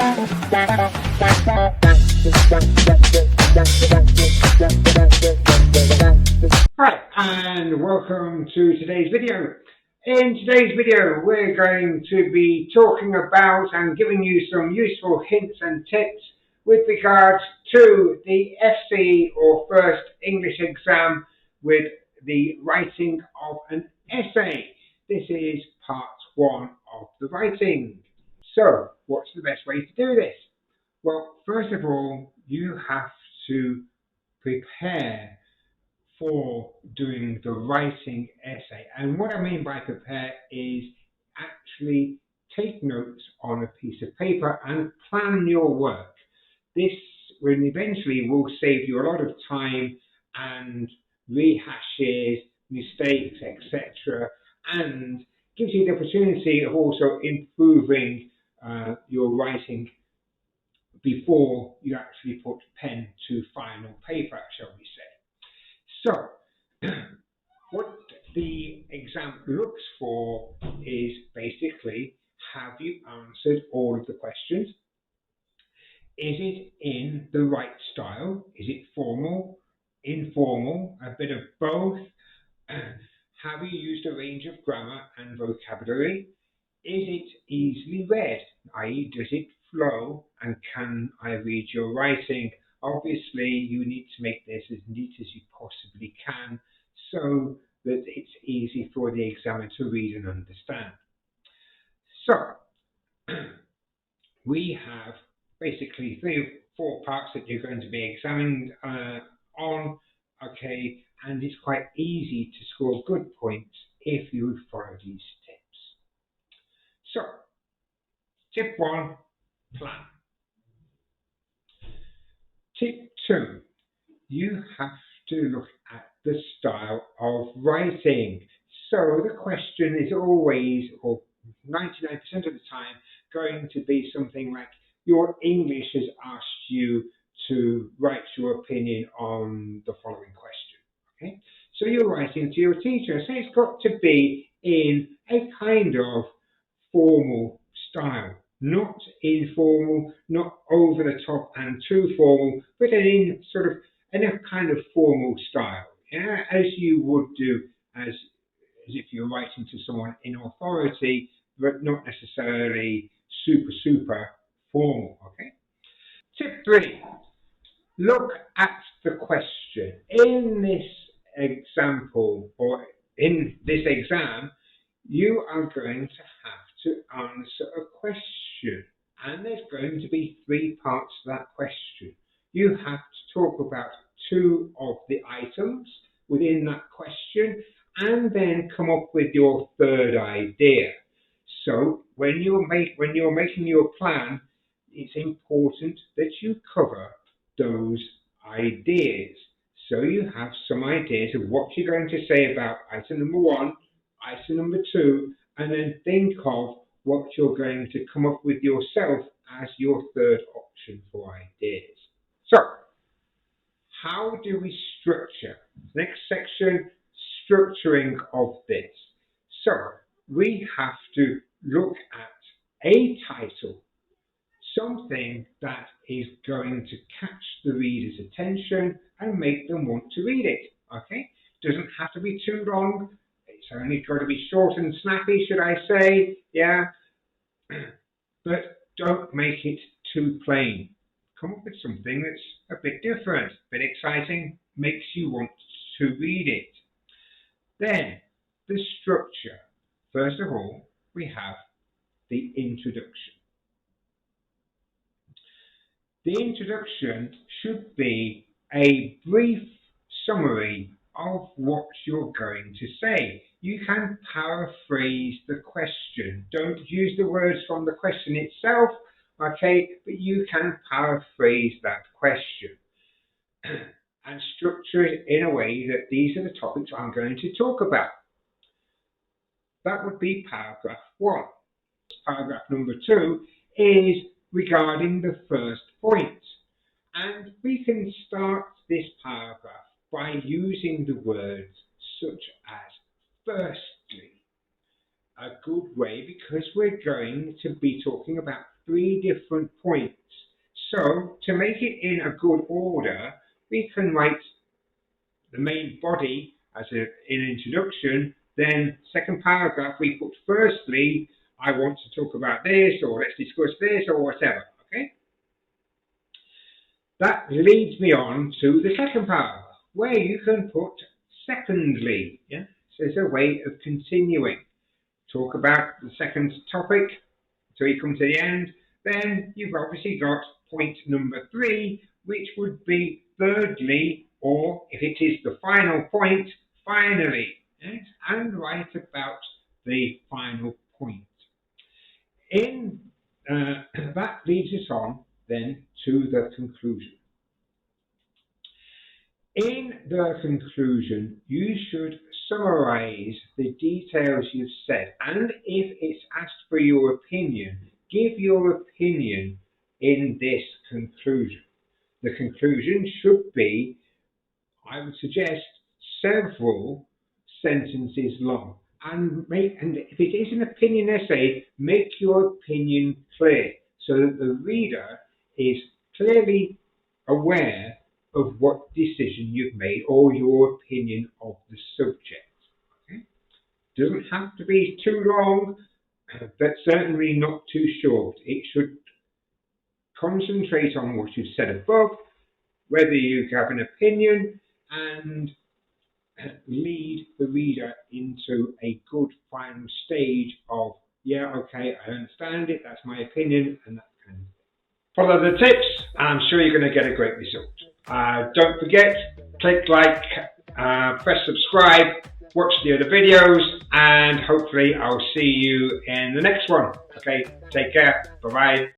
Hi, and welcome to today's video. In today's video, we're going to be talking about and giving you some useful hints and tips with regards to the FCE or First English exam with the writing of an essay. This is part one of the writing. So, what's the best way to do this? Well, first of all, you have to prepare for doing the writing essay. And what I mean by prepare is actually take notes on a piece of paper and plan your work. This will eventually save you a lot of time and rehashes, mistakes, etc., and gives you the opportunity of also improving your writing before you actually put pen to final paper, shall we say. So, what the exam looks for is basically, have you answered all of the questions? Is it in the right style? Is it formal, informal, a bit of both? Have you used a range of grammar and vocabulary? Is it easily read, i.e. does it flow, and can I read your writing? Obviously, you need to make this as neat as you possibly can so that it's easy for the examiner to read and understand. So, we have basically 3 or 4 parts that you're going to be examined on, okay, and it's quite easy to score good points if you follow these tips. So, tip 1, plan. Tip 2, you have to look at the style of writing. So the question is always, or 99% of the time, going to be something like, your English has asked you to write your opinion on the following question. Okay, so you're writing to your teacher, so it's got to be in a kind of formal style. Not informal, not over the top and too formal, but in a kind of formal style, yeah, as you would do as if you're writing to someone in authority, but not necessarily super formal. Okay. Tip 3: look at the question. In this example, or in this exam, you are going to have to answer a question, and there's going to be 3 parts to that question. You have to talk about 2 of the items within that question, and then come up with your 3rd idea. So when you're making your plan, it's important that you cover those ideas. So you have some ideas of what you're going to say about item number 1, item number 2, and then think of what you're going to come up with yourself as your 3rd option for ideas. So, how do we structure? Next section, structuring of this. So, we have to look at a title, something that is going to catch the reader's attention and make them want to read it. Okay, doesn't have to be too long. It's only got to be short and snappy, should I say? Yeah, but don't make it too plain. Come up with something that's a bit different, a bit exciting, makes you want to read it. Then the structure. First of all, we have the introduction. The introduction should be a brief summary of what you're going to say. You can paraphrase the question. Don't use the words from the question itself, okay, but you can paraphrase that question and structure it in a way that these are the topics I'm going to talk about. That would be paragraph 1. Paragraph number 2 is regarding the first point. And we can start this paragraph by using the words such as firstly. A good way, because we're going to be talking about 3 different points. So to make it in a good order, we can write the main body as an introduction, then second paragraph we put firstly, I want to talk about this, or let's discuss this, or whatever, okay? That leads me on to the second paragraph, where you can put secondly, yeah? So it's a way of continuing. Talk about the second topic until you come to the end. Then you've obviously got point number 3, which would be thirdly, or if it is the final point, finally, yes? And write about the final point. That leads us on then to the conclusion. In the conclusion, you should summarize the details you've said, and if it's asked for your opinion, give your opinion in this conclusion. The conclusion should be, I would suggest, several sentences long. And if it is an opinion essay, make your opinion clear so that the reader is clearly aware of what decision you've made or your opinion of the subject. Okay? Doesn't have to be too long, but certainly not too short. It should concentrate on what you've said above, whether you have an opinion, and lead the reader into a good final stage of, yeah, okay, I understand it, that's my opinion, and that kind of thing. Follow the tips, and I'm sure you're going to get a great result. Don't forget, click like, press subscribe, watch the other videos, and hopefully I'll see you in the next one. Okay, take care, bye-bye.